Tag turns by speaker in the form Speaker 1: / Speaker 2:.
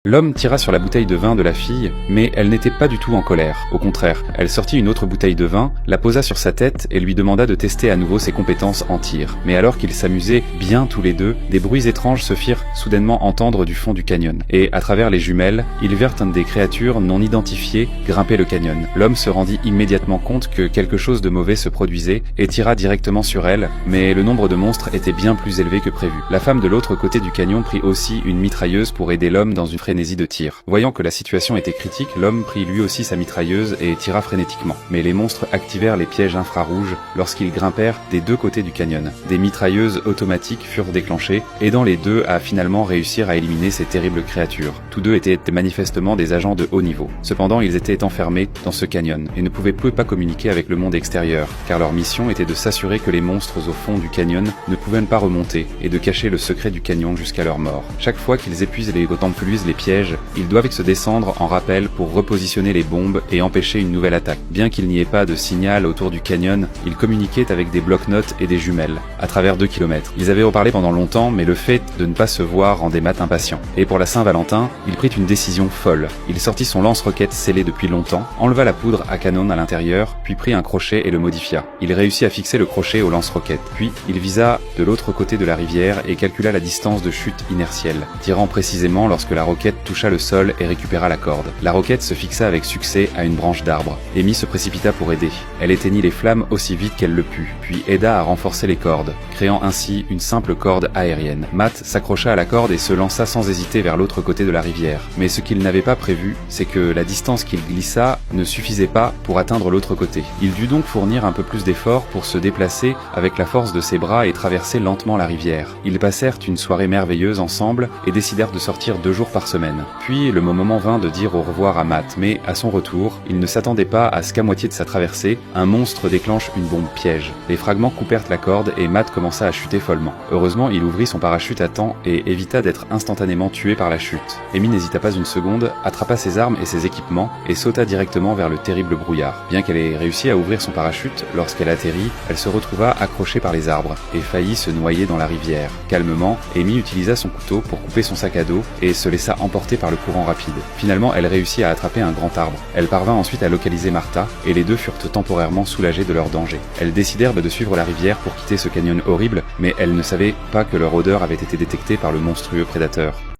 Speaker 1: L'homme tira sur la bouteille de vin de la fille, mais elle n'était pas du tout en colère. Au contraire, elle sortit une autre bouteille de vin, la posa sur sa tête et lui demanda de tester à nouveau ses compétences en tir. Mais alors qu'ils s'amusaient bien tous les deux, des bruits étranges se firent soudainement entendre du fond du canyon. Et à travers les jumelles, ils virent des créatures non identifiées grimper le canyon. L'homme se rendit immédiatement compte que quelque chose de mauvais se produisait et tira directement sur elle, mais le nombre de monstres était bien plus élevé que prévu. La femme de l'autre côté du canyon prit aussi une mitrailleuse pour aider l'homme dans une frénésie de tir. Voyant que la situation était critique, l'homme prit lui aussi sa mitrailleuse et tira frénétiquement. Mais les monstres activèrent les pièges infrarouges lorsqu'ils grimpèrent des deux côtés du canyon. Des mitrailleuses automatiques furent déclenchées, aidant les deux à finalement réussir à éliminer ces terribles créatures. Tous deux étaient manifestement des agents de haut niveau. Cependant, ils étaient enfermés dans ce canyon et ne pouvaient plus pas communiquer avec le monde extérieur, car leur mission était de s'assurer que les monstres au fond du canyon ne pouvaient pas remonter et de cacher le secret du canyon jusqu'à leur mort. Chaque fois qu'ils épuisent les Templiers les pièges, ils doivent se descendre en rappel pour repositionner les bombes et empêcher une nouvelle attaque. Bien qu'il n'y ait pas de signal autour du canyon, ils communiquaient avec des blocs-notes et des jumelles, à travers 2 kilomètres. Ils avaient reparlé pendant longtemps, mais le fait de ne pas se voir rendait Matt impatient. Et pour la Saint-Valentin, il prit une décision folle. Il sortit son lance-roquette scellé depuis longtemps, enleva la poudre à canon à l'intérieur, puis prit un crochet et le modifia. Il réussit à fixer le crochet au lance-roquette. Puis, il visa de l'autre côté de la rivière et calcula la distance de chute inertielle, tirant précisément lorsque la roquette toucha le sol et récupéra la corde. La roquette se fixa avec succès à une branche d'arbre. Amy se précipita pour aider. Elle éteignit les flammes aussi vite qu'elle le put, puis aida à renforcer les cordes, créant ainsi une simple corde aérienne. Matt s'accrocha à la corde et se lança sans hésiter vers l'autre côté de la rivière. Mais ce qu'il n'avait pas prévu, c'est que la distance qu'il glissa ne suffisait pas pour atteindre l'autre côté. Il dut donc fournir un peu plus d'efforts pour se déplacer avec la force de ses bras et traverser lentement la rivière. Ils passèrent une soirée merveilleuse ensemble et décidèrent de sortir 2 jours par semaine. Puis le moment vint de dire au revoir à Matt, mais à son retour, il ne s'attendait pas à ce qu'à moitié de sa traversée, un monstre déclenche une bombe piège. Les fragments coupèrent la corde et Matt commença à chuter follement. Heureusement, il ouvrit son parachute à temps et évita d'être instantanément tué par la chute. Amy n'hésita pas une seconde, attrapa ses armes et ses équipements et sauta directement vers le terrible brouillard. Bien qu'elle ait réussi à ouvrir son parachute, lorsqu'elle atterrit, elle se retrouva accrochée par les arbres et faillit se noyer dans la rivière. Calmement, Amy utilisa son couteau pour couper son sac à dos et se laissa emporter par le courant rapide. Finalement, elle réussit à attraper un grand arbre. Elle parvint ensuite à localiser Martha, et les deux furent temporairement soulagés de leur danger. Elles décidèrent de suivre la rivière pour quitter ce canyon horrible, mais elles ne savaient pas que leur odeur avait été détectée par le monstrueux prédateur.